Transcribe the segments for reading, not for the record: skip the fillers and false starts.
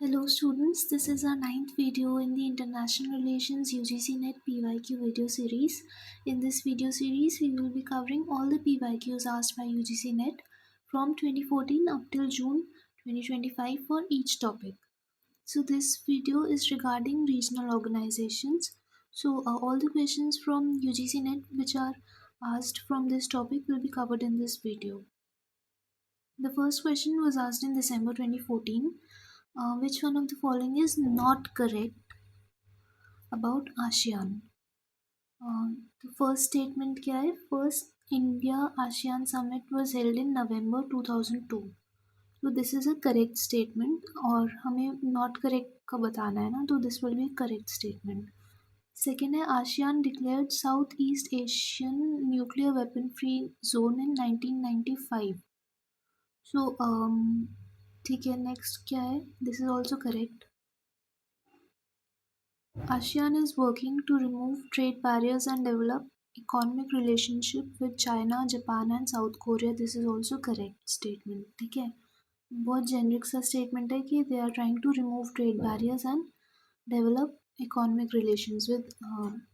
Hello students, this is our ninth video in the International Relations UGC Net PYQ video series. In this video series, we will be covering all the PYQs asked by UGC Net from 2014 up till June 2025 for each topic. So this video is regarding regional organizations. So all the questions from UGC Net which are asked from this topic will be covered in this video. The first question was asked in December 2014. Which one of the following is not correct about ASEAN? The first statement क्या है? First India ASEAN Summit was held in November 2002. So this is a correct statement और हमें not correct का बताना है ना, तो this will be correct statement. Second है ASEAN declared Southeast Asian nuclear weapon free zone in 1995. So ठीक है, next क्या है? This is also correct. ASEAN is working to remove trade barriers and develop economic relationship with China, Japan and South Korea. This is also correct statement. ठीक है, बहुत generic सा statement है कि they are trying to remove trade barriers and develop economic relations with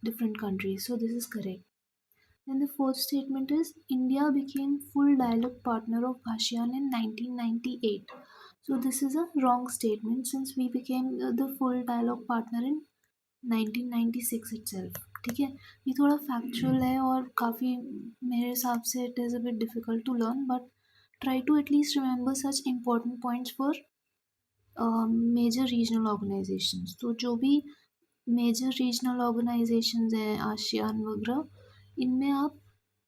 different countries. So this is correct. Then the fourth statement is India became full dialogue partner of ASEAN in 1998. So this is a wrong statement since we became the full dialogue partner in 1996 itself. ठीक है, ये थोड़ा factual है और काफ़ी मेरे हिसाब से it is a bit difficult to learn, but try to at least remember such important points for major regional organisations. तो जो भी मेजर रीजनल ऑर्गेनाइजेशंस हैं आसियान वगैरह, इनमें आप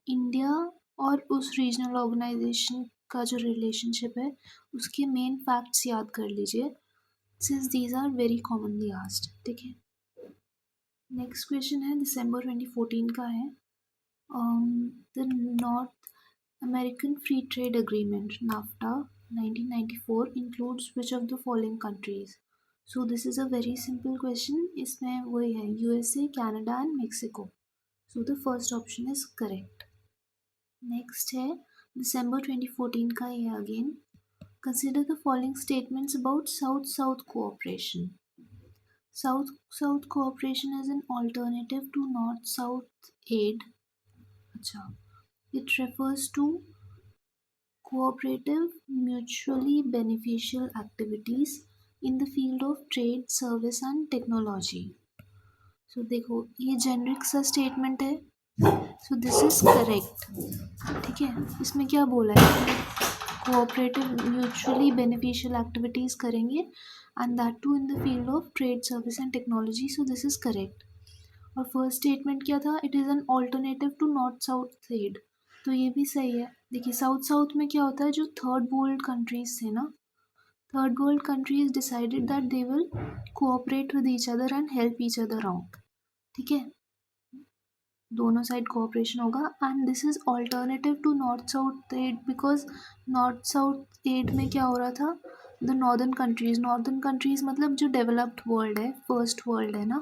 इंडिया और उस रीजनल ऑर्गेनाइजेशन का जो रिलेशनशिप है उसके मेन फैक्ट्स याद कर लीजिए since these are very commonly asked. ठीक है, नेक्स्ट क्वेश्चन है दिसंबर 2014 का है. The North American free trade agreement NAFTA 1994 includes which of the following countries? So this is a very simple question. इसमें वही है USA, Canada and Mexico. So the first option is correct. Next है दिसंबर 2014 का है again. Consider the following statements about South-South cooperation. South-South cooperation is an alternative to North-South aid. अच्छा, it refers to cooperative, mutually beneficial activities in the field of trade, service and technology. So देखो ये generic सा statement है. So this is correct. ठीक है, इसमें क्या बोला है? कोऑपरेटिव म्यूचुअली बेनिफिशियल एक्टिविटीज़ करेंगे and that too in the field of trade, service and technology. So this is correct. और फर्स्ट स्टेटमेंट क्या था? It is an alternative to north south trade. तो ये भी सही है. देखिए साउथ साउथ में क्या होता है, जो थर्ड वर्ल्ड कंट्रीज थे ना, third world countries decided that they will cooperate with each other and help each other out. ठीक है, दोनों साइड कोऑपरेशन होगा and this is alternative to north south aid because north south aid में क्या हो रहा था? द नॉर्दर्न कंट्रीज़ मतलब जो डेवलप्ड वर्ल्ड है, फर्स्ट वर्ल्ड है ना,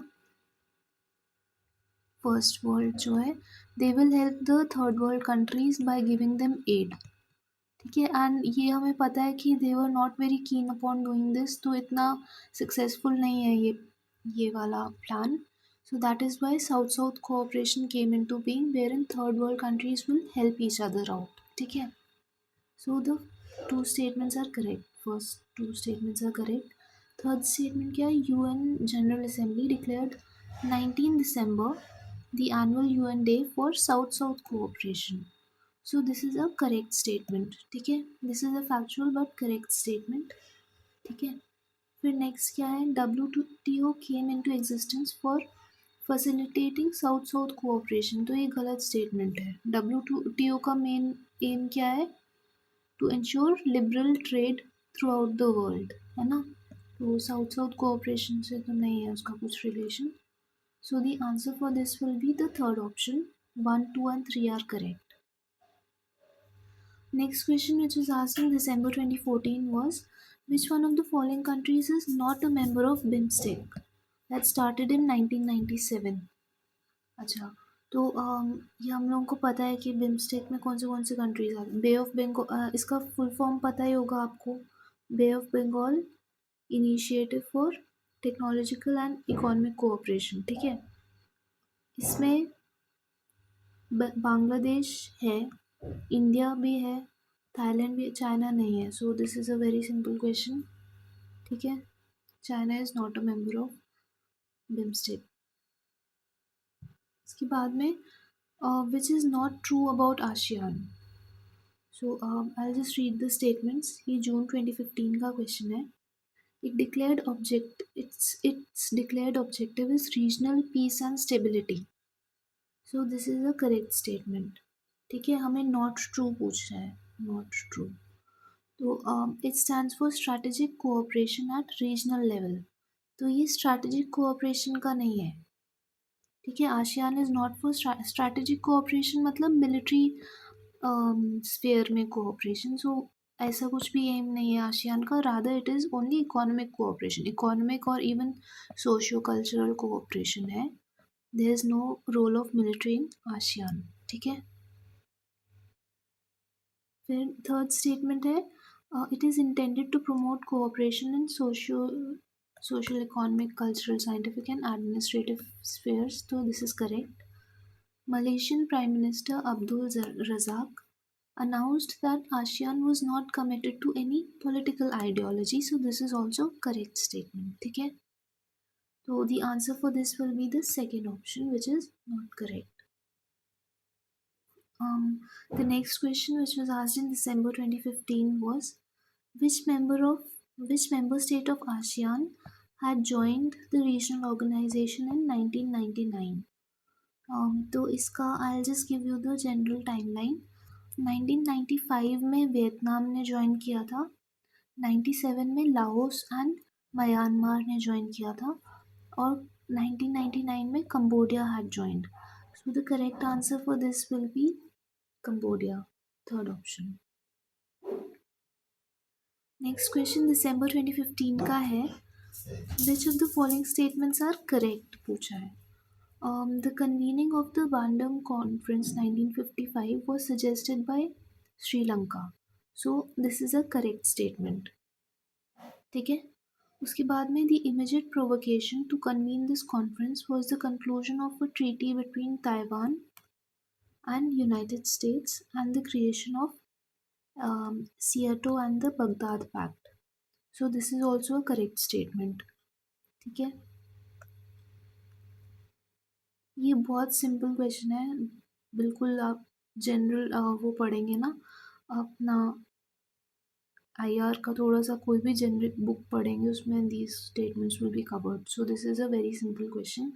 फर्स्ट वर्ल्ड जो है, they will help the third world countries by giving them aid. ठीक है, एंड ये हमें पता है कि they were not very keen upon doing this, तो इतना सक्सेसफुल नहीं है ये वाला plan. So that is why South-South cooperation came into being, wherein third world countries will help each other out. ठीक है, so the two statements are correct. First two statements are correct. Third statement क्या है? UN General Assembly declared 19 December the annual UN Day for South-South cooperation. So this is a correct statement. ठीक है, this is a factual but correct statement. ठीक है, फिर next क्या है? WTO came into existence for facilitating south south cooperation. तो ये गलत स्टेटमेंट है. WTO का मेन एम क्या है? To ensure liberal trade throughout the world, है ना. तो साउथ साउथ कोऑपरेशन से तो नहीं है उसका कुछ relation. So the answer for this will be the third option. 1, 2 and 3 are correct. Next question which was asked in December 2014 was, which one of the following countries is not a member of BIMSTEC that started in 1997? अच्छा, तो ये हम लोगों को पता है कि BIMSTEC में कौन से कंट्रीज आते हैं. बे ऑफ बंगाल, इसका फुल फॉर्म पता ही होगा आपको. Bay of Bengal, Initiative for Technological and Economic Cooperation, ठीक है। इसमें बांग्लादेश है, इंडिया भी है, थाईलैंड भी, चाइना नहीं है। So this is a very simple question, ठीक है। China is not a member of BIMSTEC. इसके बाद में which is not true about ASEAN. So I just read the statements. ये जून 2015 का क्वेश्चन है। Its declared objective is regional peace and stability. So this is a correct statement, ठीक है। हमें not true पूछ रहा है, नॉट ट्रू। तो it stands for strategic cooperation at regional level. तो ये स्ट्रैटेजिक कोऑपरेशन का नहीं है, ठीक है। ASEAN is not for strategic cooperation, मतलब मिलिट्री स्फेयर में कोऑपरेशन। सो ऐसा कुछ भी एम नहीं है आशियान का, rather it is only economic cooperation, economic और इवन सोशियो कल्चरल कोऑपरेशन है। There is no role of military in ASEAN, ठीक है। फिर थर्ड स्टेटमेंट है it is intended to promote cooperation in social, economic, cultural, scientific and administrative spheres. So this is correct. Malaysian Prime Minister Abdul Razak announced that ASEAN was not committed to any political ideology. So this is also correct statement. ठीक है? So the answer for this will be the second option, which is not correct. The next question, which was asked in December 2015, was which member state of ASEAN had joined the regional organization in 1999. तो इसका I'll just give you the general timeline. 1995 में Vietnam ने join किया था, 97 में Laos and Myanmar ने join किया था, और 1999 में Cambodia had joined. So the correct answer for this will be Cambodia, third option. Next question December 2015 का है. Which of the following statements are correct पूछा है. The convening of the Bandung Conference 1955 was suggested by Sri Lanka. So this is a correct statement. ठीक है. उसके बाद में the immediate provocation to convene this conference was the conclusion of a treaty between Taiwan and United States and the creation of Kyoto and the Baghdad Pact. So this is also a correct statement. ठीक है. ये बहुत simple question है, बिल्कुल आप general वो पढ़ेंगे ना अपना आईआर का, थोड़ा सा कोई भी जेनरिक बुक पढ़ेंगे उसमें these statements will be covered. So this is a very simple question.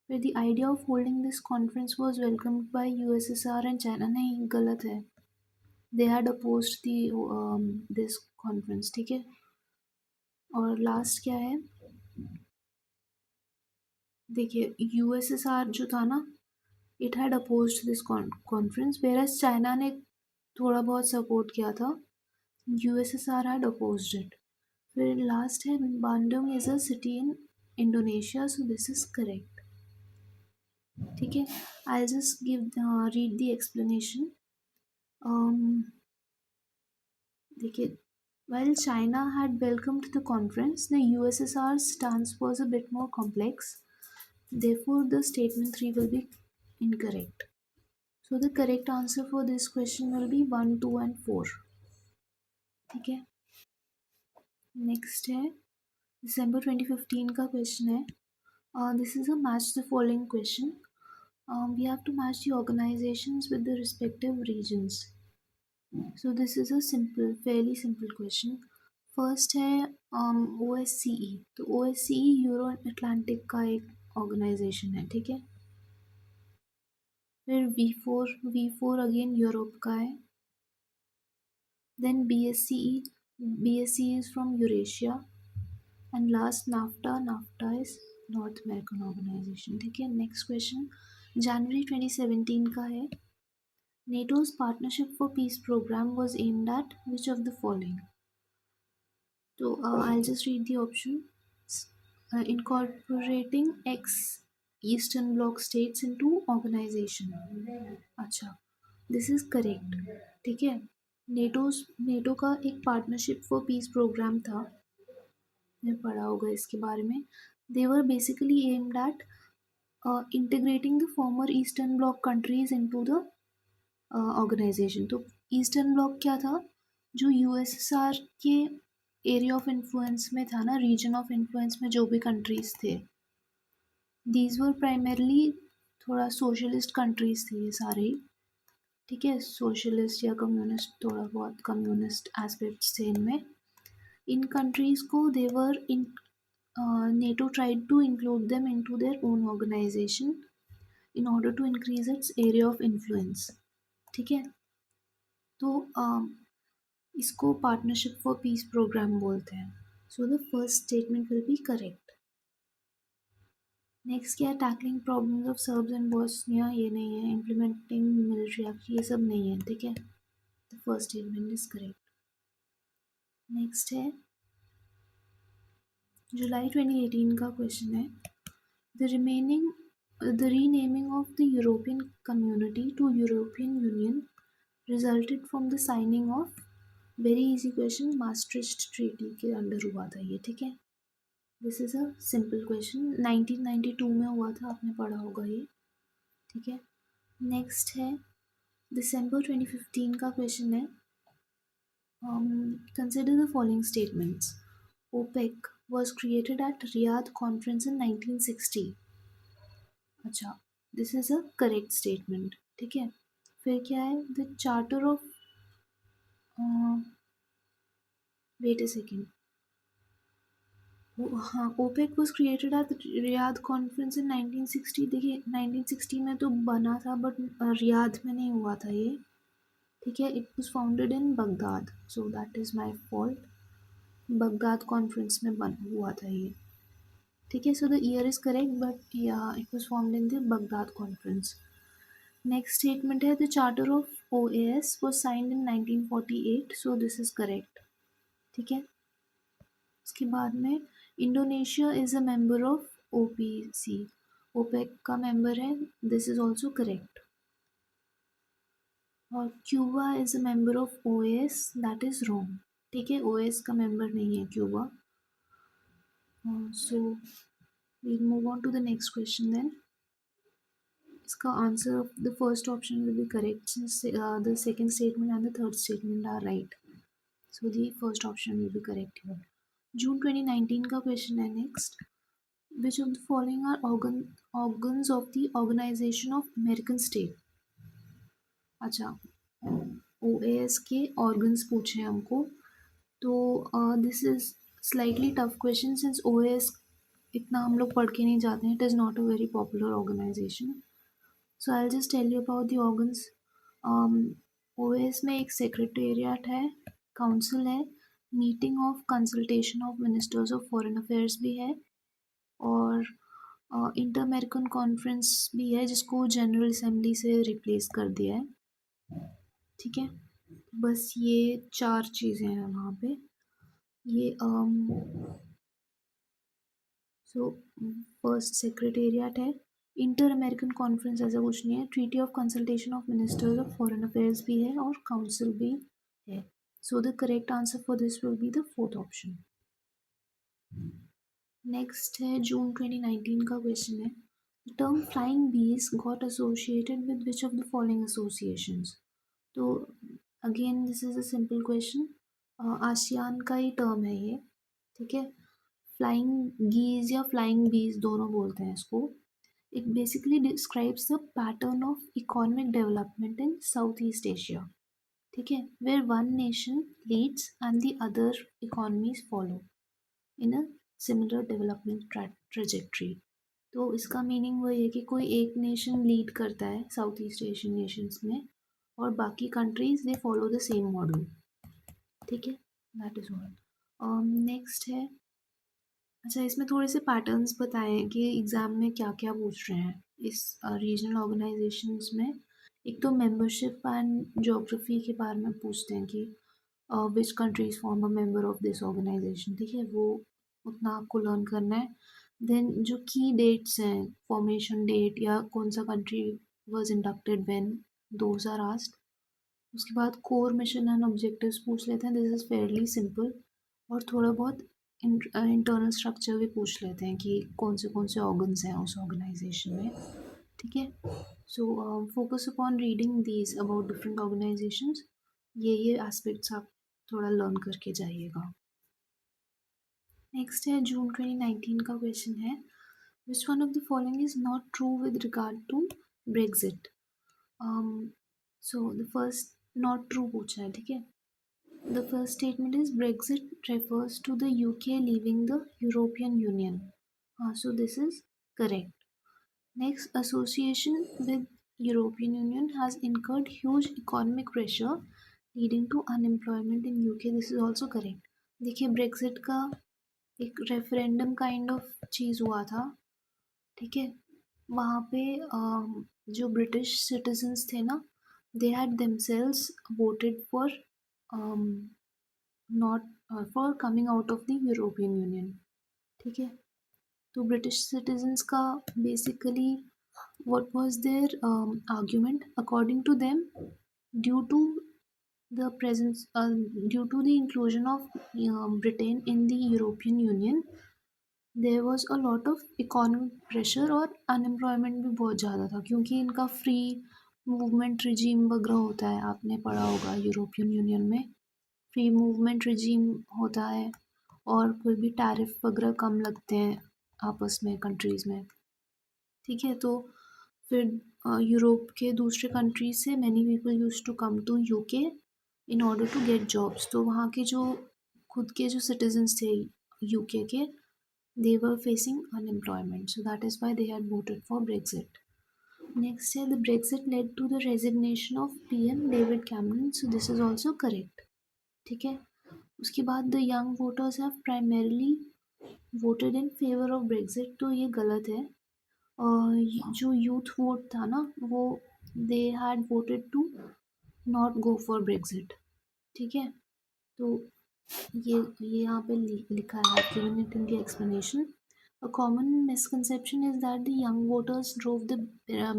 फिर the idea of holding this conference was welcomed by USSR and China. नहीं, गलत है. They had opposed this conference, ठीक है. और last क्या है, देखिए यूएसएसआर जो था ना, it had opposed this conference, whereas China ने थोड़ा बहुत सपोर्ट किया था, यूएसएसआर हैड अपोज्ड इट. फिर लास्ट है Bandung is a city in Indonesia. So this is correct. ठीक है. I just give read the explanation. देखिए, while China had welcomed the conference, the USSR's stance was a bit more complex. Therefore, the statement 3 will be incorrect. So the correct answer for this question will be 1, 2 and 4. ठीक है. Next है दिसंबर 2015 का question है. This is a match the following question. We have to match the organizations with the respective regions. So this is a simple, fairly simple question. First है OSCE. तो OSCE euro Atlantic का एक organisation है, ठीक है. फिर V4 again Europe का है. Then BSCE is from Eurasia. And last NAFTA is North American organisation, ठीक है. नेक्स्ट क्वेश्चन जनवरी 2017 का है. NATO's Partnership for Peace program was aimed at which of the following? So I'll just read the options. Incorporating ex-Eastern Bloc states into organization. अच्छा, this is correct. ठीक है. NATO का एक partnership for piece programme था आपने पढ़ा होगा इसके बारे में. They were basically aimed at integrating the former Eastern Bloc countries into the organisation. तो ईस्टर्न ब्लॉक क्या था? जो यूएसएसआर के एरिया ऑफ इन्फ्लुएंस में था ना, रीजन ऑफ इन्फ्लुएंस में जो भी कंट्रीज थे, दीज वर प्राइमरली थोड़ा सोशलिस्ट कंट्रीज थे ये सारे ही. ठीक है, सोशलिस्ट या कम्युनिस्ट, थोड़ा बहुत कम्युनिस्ट एस्पेक्ट्स थे इनमें. इन कंट्रीज को देवर इन NATO tried to include them into their own organization in order to increase its area of influence. ठीक है, तो इसको पार्टनरशिप फॉर पीस प्रोग्राम बोलते हैं. सो the first statement will be correct. Next क्या है? Tackling problems of shrubs and Bosnia, ये नहीं है. इम्प्लीमेंटिंग मिलिट्री एक्ट, ये सब नहीं है. ठीक है, the first statement is correct. Next है जुलाई 2018 का क्वेश्चन है. The renaming of the European Community to European Union resulted from the signing of, very easy question, Maastricht treaty के अंडर हुआ था ये. ठीक है, this is a simple question. 1992 में हुआ था, आपने पढ़ा होगा ये. ठीक है, नेक्स्ट है दिसंबर 2015 का क्वेश्चन है. Consider the following statements. OPEC was created at Riyadh conference in 1960. अच्छा, this is a correct statement. ठीक है, फिर क्या है? The charter of, wait a second. हाँ, OPEC was created at Riyadh conference in 1960. देखिए 1960 में तो बना था, बट रियाद में नहीं हुआ था ये. ठीक है, it was founded in Baghdad, so that is my fault. Baghdad conference में बन हुआ था ये. ठीक है, so the year is correct, but या it was found in the Baghdad conference. Next statement है the charter of OAS was signed in 1948, so this is correct. ठीक है, उसके बाद में Indonesia is a member of OPC, OPEC का member है, this is also correct. और Cuba is a member of OAS, that is wrong. ठीक है, OAS का मेंबर नहीं है Cuba. So we'll move on to the next question then. इसका answer of the first option will be correct since the second statement and the third statement are right. So the first option will be correct here. June 2019 का question है next. Which of the following are organs of the Organization of American States? अच्छा, OAS के organs पूछे हमको. तो this is slightly tough question since OAS इतना हम लोग पढ़ के नहीं जाते हैं. It is not a very popular organisation. So I just tell you about the organs. OAS में एक सेक्रेटेरिएट है, काउंसिल है, meeting of consultation of ministers of foreign affairs भी है, और इंटर अमेरिकन कॉन्फ्रेंस भी है जिसको जनरल असेंबली से रिप्लेस कर दिया है. ठीक है, बस ये 4 चीज़ें हैं वहाँ पे. ये सो फर्स्ट सेक्रेटेरिएट है, इंटर अमेरिकन कॉन्फ्रेंस ऐसा कुछ नहीं है, treaty of consultation of ministers of foreign affairs भी है, और काउंसिल भी है. So the correct answer for this will be the fourth option. Next है जून 2019 का क्वेश्चन है. The term flying bees got associated with which of the following associations. तो again this is a simple question. ASEAN का ही term है ये. ठीक है, फ्लाइंग गीज या फ्लाइंग बीज दोनों बोलते हैं इसको. It basically describes the pattern of economic development in South East Asia. ठीक है, where one nation leads and the other economies follow in a similar development trajectory. तो इसका मीनिंग वही है कि कोई एक नेशन लीड करता है साउथ ईस्ट एशियन नेशंस में, और बाकी countries they follow the same model. ठीक है, दैट इज़ ऑल. नेक्स्ट है, अच्छा इसमें थोड़े से पैटर्न्स बताए हैं कि एग्ज़ाम में क्या क्या पूछ रहे हैं इस रीजनल ऑर्गेनाइजेशंस में. एक तो मेंबरशिप एंड ज्योग्राफी के बारे में पूछते हैं कि which countries form a member of this organisation. ठीक है, वो उतना आपको लर्न करना है. देन जो की डेट्स हैं, फॉर्मेशन डेट या कौन सा country was inducted when, those are asked. उसके बाद कोर मिशन एंड ऑब्जेक्टिव्स पूछ लेते हैं, दिस इज़ फेयरली सिंपल. और थोड़ा बहुत इंटरनल स्ट्रक्चर भी पूछ लेते हैं कि कौन से ऑर्गन्स हैं उस ऑर्गेनाइजेशन में, ठीक है। So focus upon reading these about different organisations, ये एस्पेक्ट्स आप थोड़ा लर्न करके जाइएगा। नेक्स्ट है जून 2019 का क्वेश्चन है, which one of the following is not true with regard to Brexit. So the first not true पूछा है, ठीक है। The first statement is Brexit refers to the UK leaving the European Union. हाँ, so this is correct. Next, association with European Union has incurred huge economic pressure leading to unemployment in UK. This is also correct. देखिए Brexit का एक referendum kind of चीज़ हुआ था, ठीक है। वहाँ पे जो ब्रिटिश सिटीजन्स थे ना, they had themselves voted for not for coming out of the European union, ठीक है। तो ब्रिटिश सिटीजन्स का basically what was their argument? According to them, due to the presence, due to the inclusion of Britain in the European Union, there was a lot of economic pressure और unemployment भी बहुत ज़्यादा था, क्योंकि इनका free movement regime वगैरह होता है, आपने पढ़ा होगा यूरोपियन यूनियन में फ्री मूवमेंट रिजीम होता है, और कोई भी टैरिफ वगैरह कम लगते हैं आपस में कंट्रीज़ में, ठीक है। तो फिर यूरोप के दूसरे कंट्रीज से many people use to come to UK in order to get jobs. तो वहाँ के जो खुद के जो सिटीजन्स थे यूके के, they were facing unemployment, so that is why they had voted for Brexit. Next है the Brexit led to the resignation of PM David Cameron, so this is also correct, ठीक है। उसके बाद the young voters have primarily voted in favour of Brexit, तो ये गलत है। जो यूथ वोट था ना, वो they had voted to not go for Brexit, ठीक है। तो ये यहाँ पे लिखा है, given it in the explanation. A common misconception is that the young voters drove the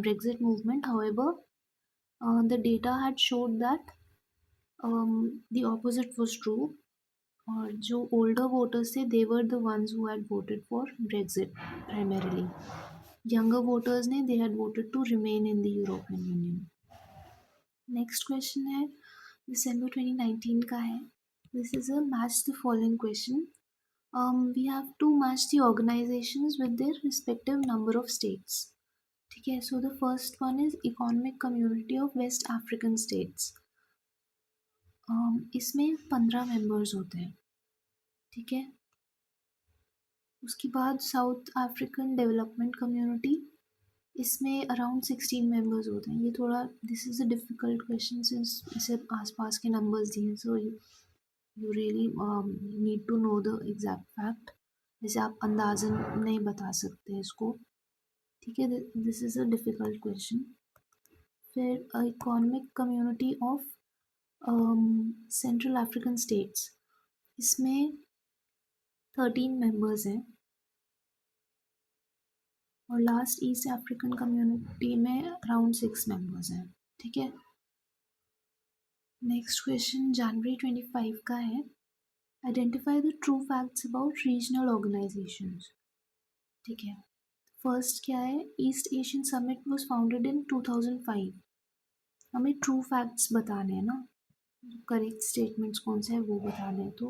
Brexit movement. However, the data had showed that the opposite was true. और जो older voters थे, they were the ones who had voted for Brexit primarily. Younger voters ने they had voted to remain in the European Union. Next question है December 2019 का है. This is a match the following question. We have to match the organizations with their respective number of states. ठीक है. So the first one is Economic Community of West African States. इसमें 15 members होते हैं, ठीक है. उसके बाद South African Development Community, इसमें अराउंड 16 मेंबर्स होते हैं. ये थोड़ा this is a difficult question since इसे आसपास के नंबर्स दिए, so you really need to know the exact fact. जैसे आप अंदाज़न नहीं बता सकते इसको, ठीक है. This is a difficult question. फिर Economic Community of Central African States, इसमें 13 मेंबर्स हैं. और लास्ट ईस्ट अफ्रीकन कम्युनिटी में अराउंड 6 मेंबर्स हैं, ठीक है. नेक्स्ट क्वेश्चन जनवरी 25 का है. Identify the true facts about regional organisations, ठीक है. फर्स्ट क्या है, east Asian summit was founded in 2005. हमें ट्रू फैक्ट्स बताने हैं ना, करेक्ट स्टेटमेंट्स कौन से हैं वो बताने हैं. तो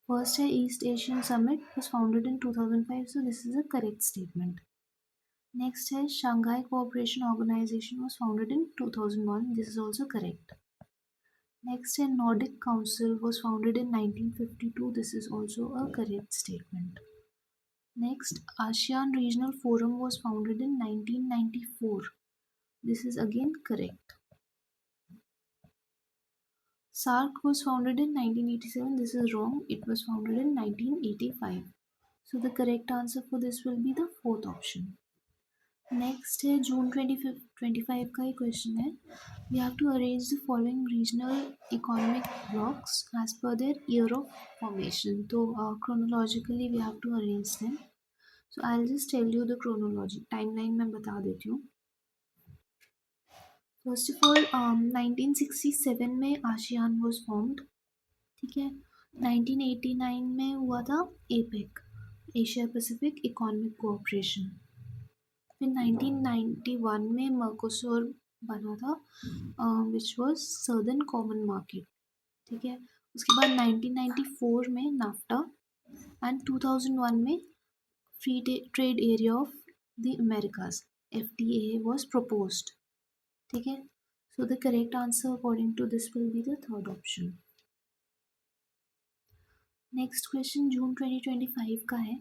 फर्स्ट है east Asian summit was founded in 2005, so this is a correct statement. Next है Shanghai Cooperation Organization was founded in 2001. This is also correct. Next है Nordic Council was founded in 1952. This is also a correct statement. Next, ASEAN Regional Forum was founded in 1994. This is again correct. SARC was founded in 1987. This is wrong. It was founded in 1985. So the correct answer for this will be the fourth option. Next है जून 25 का ही question है. We have to arrange the following regional economic blocks as per their year of formation. तो chronologically we have to arrange them. So I will just tell you the chronology timeline मैं बता देती हूँ. First of all 1967 में ASEAN was formed, ठीक है. 1989 में हुआ था APEC, Asia Pacific economic cooperation. फिर 1991 में मर्कोसुर बना था, which was southern common market. ठीक है, उसके बाद 1994 में नाफ्टा एंड 2001 में Free trade Area of the Americas, FTA was proposed. ठीक है, so the correct answer according to this will be the third option. Next question June 2025 का है,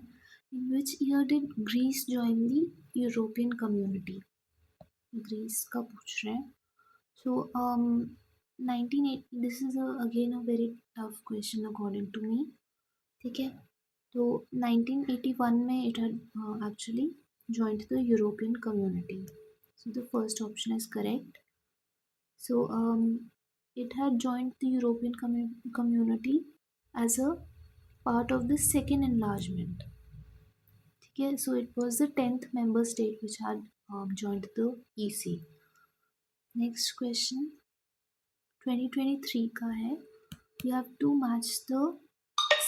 in which year did Greece join the European Community. Greece का पूछ रहे हैं। So 1980, this is again a very tough question according to me. ठीक है, तो 1981 में it had actually joined the European community. So the first option is correct. So it had joined the European community as a part of the second enlargement. Okay, so it was the 10th member state which had joined the EC. Next question 2023 का है, you have to match the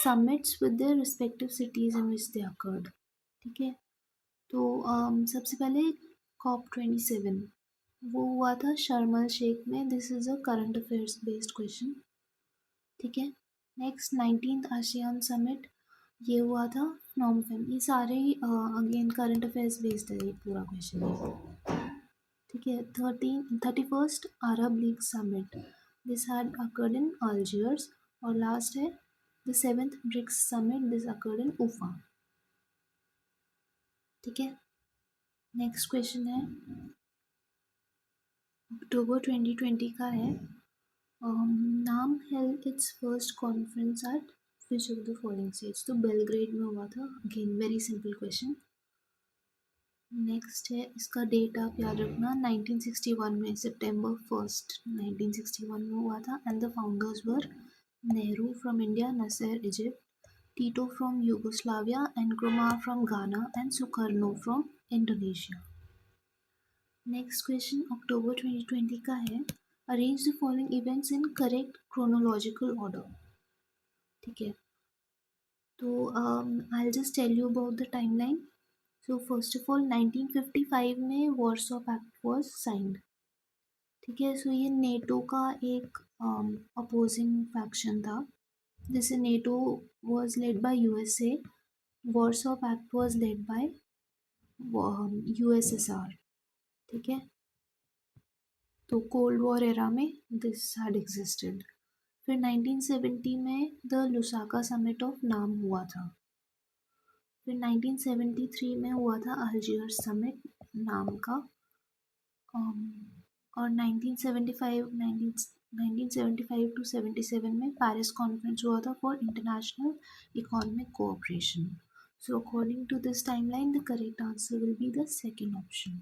summits with their respective cities in which they occurred. ठीक है, तो सबसे पहले COP27 वो हुआ था शर्म अल शेख में। This is a current affairs based question. ठीक है, नेक्स्ट 19th आसियान समिट ये हुआ था नॉम फेम। ये सारे ही अगेन करंट अफेयर्स बेस्ड है ये पूरा क्वेश्चन। ठीक है, 31st Arab League summit, this had occurred in Algiers. और लास्ट है the 7th BRICS summit, this occurred in Ufa. ठीक है, नेक्स्ट क्वेश्चन है अक्टूबर 2020 का है, नाम held its first conference at which of the following states। तो बेलग्रेड में हुआ था। Again very simple question. Next है, इसका डेट आप याद रखना, 1961 में सितंबर 1 1961 में हुआ था। And the founders were Nehru from India, Nasser Egypt, Tito from Yugoslavia, Nkrumah from Ghana and Sukarno from Indonesia. Next question October 2020 का है, arrange the following events in correct chronological order. ठीक है, तो I just tell you about the timeline. So first of all 1955 में Warsaw Pact was signed. ठीक है, सो ये NATO का एक अपोजिंग फैक्शन था। जैसे NATO was led by USA, Warsaw Pact was led by USSR. ठीक है, तो कोल्ड वॉर एरा में दिस हैड एग्जिस्टेड। फिर 1970 में द लुसाका समिट ऑफ नाम हुआ था। फिर 1973 में हुआ था अल्जियर्स समिट नाम का। और 1975 टू 77 में पेरिस कॉन्फ्रेंस हुआ था for international economic cooperation. So according to this timeline the correct answer will be the second option.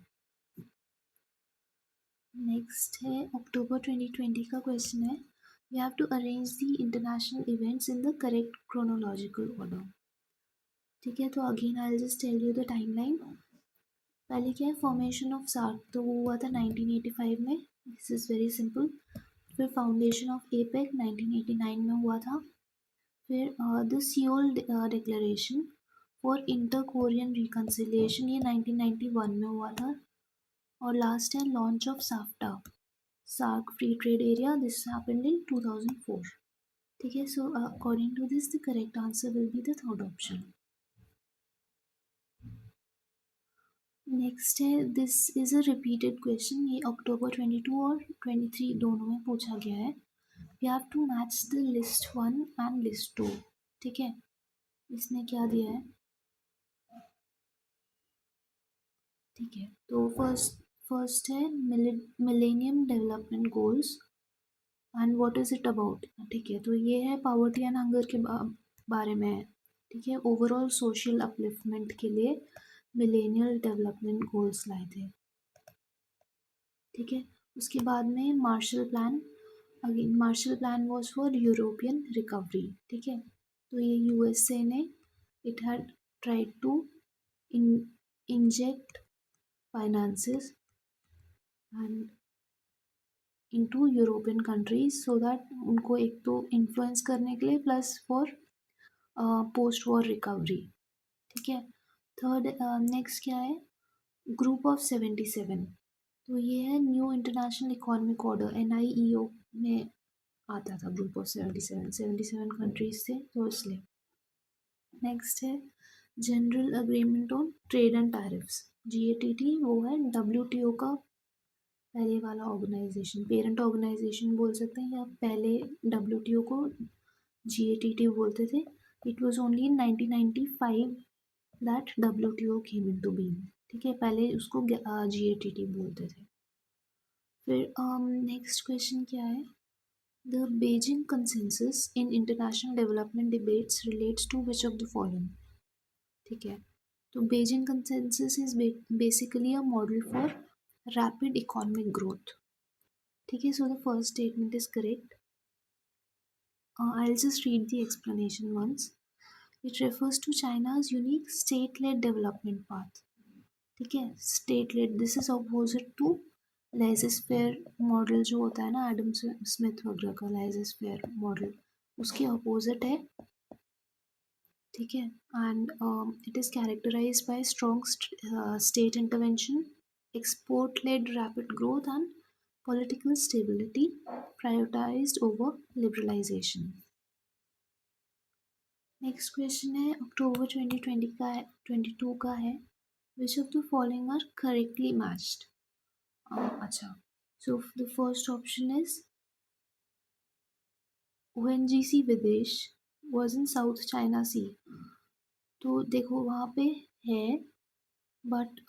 Next है अक्टूबर 2020 का क्वेश्चन है, you have to arrange the international events in the correct chronological order। ठीक है, तो again I just tell you the timeline. पहले क्या है, formation of SAARC, तो वो हुआ था 1985 में। This is very simple. फिर फाउंडेशन ऑफ एपेक 1989 में हुआ था। फिर the Seoul declaration for inter Korean reconciliation, ये 1991 में हुआ था। और लास्ट है launch of SAFTA, SAARC free trade area, this happened in 2004। ठीक है, so according to this the correct answer will be the third option. Next है, this is a repeated question, ये अक्टूबर 22 और 23 दोनों में पूछा गया है। We have to match the list 1 and list 2। ठीक है, इसने क्या दिया है। ठीक है, तो फर्स्ट है millennium development goals and what is it about. ठीक है, तो ये है पावर्टी एंड हंगर के बारे में है। ठीक है, ओवरऑल सोशल अपलिफ्टमेंट के लिए मिलेनियल डेवलपमेंट गोल्स लाए थे। ठीक है, उसके बाद में Marshall Plan, again Marshall Plan was for European recovery. ठीक है, तो ये यूएसए ने it had tried to inject finances and into European countries so that उनको एक तो इन्फ्लुएंस करने के लिए plus for post war recovery. ठीक है. थर्ड नेक्स्ट क्या है, ग्रुप ऑफ 77. तो ये है new international economic order NIEO में आता था ग्रुप ऑफ 77 कंट्रीज थे तो इसलिए. नेक्स्ट है general agreement on trade and tariffs GATT. वो है WTO का पहले वाला ऑर्गेनाइजेशन, पेरेंट ऑर्गेनाइजेशन बोल सकते हैं, या पहले WTO को GATT बोलते थे. It was only in 1995 that WTO came into being. ठीक है, पहले उसको GATT बोलते थे. फिर नेक्स्ट क्वेश्चन क्या है, the Beijing consensus in international development debates relates to which of the following. ठीक है, तो Beijing consensus is basically a model for rapid economic growth. ठीक है, so the first statement is correct. I'll just read the explanation once. It refers to China's unique state-led development path. ठीक है, state led, this is opposite to laissez model जो होता है ना Adam Smith वगैरह का लेज़र मॉडल, उसके opposite है. ठीक है, and it is characterise by strong state intervention, export led rapid growth and political stability prioritised over liberalisation. Next question है अक्टूबर 2020 का है, 22 का है. Which of the following are correctly matched. अच्छा, so the first option is ONGC Videsh was in South China Sea. तो देखो वहाँ पे है, but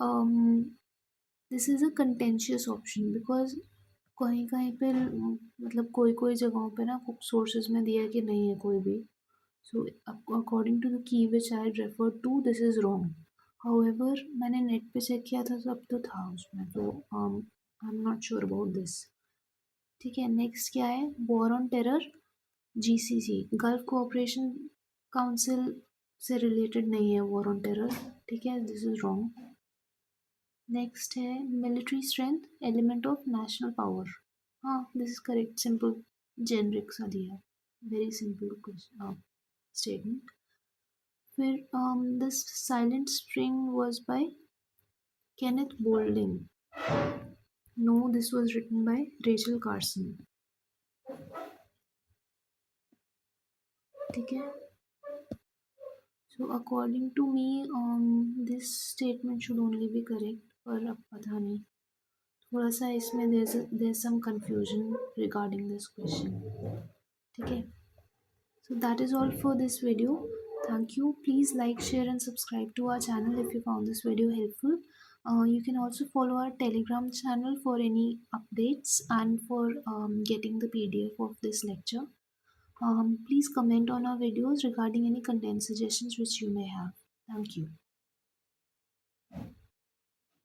this is a contentious option because कहीं कहीं पे मतलब कोई कोई जगहों पे ना सोर्सेज में दिया है कि नहीं है कोई भी. So according to the key which I had referred to, this is wrong. However, मैंने नेट पे चेक किया था तो अब तो था उसमें, तो I am not sure about this. ठीक है, नेक्स्ट क्या है, war on terror GCC, Gulf Cooperation Council से रिलेटेड नहीं है वॉर ऑन टेरर. ठीक है, दिस इज रॉन्ग. नेक्स्ट है military strength element of national power. हाँ, this is correct, simple generic सा दिया है, वेरी सिंपल क्वेश्चन स्टेटमेंट. फिर this Silent spring was by Kenneth Boulding. No, this was written by Rachel Carson. ठीक है, so according to me this statement should only be correct, पर अब पता नहीं, थोड़ा सा इसमें there some confusion regarding this question. ठीक है, so that is all for this video. Thank you. Please like, share and subscribe to our channel if you found this video helpful. You can also follow our Telegram channel for any updates and for getting the PDF of this lecture. Please comment on our videos regarding any content suggestions which you may have. Thank you.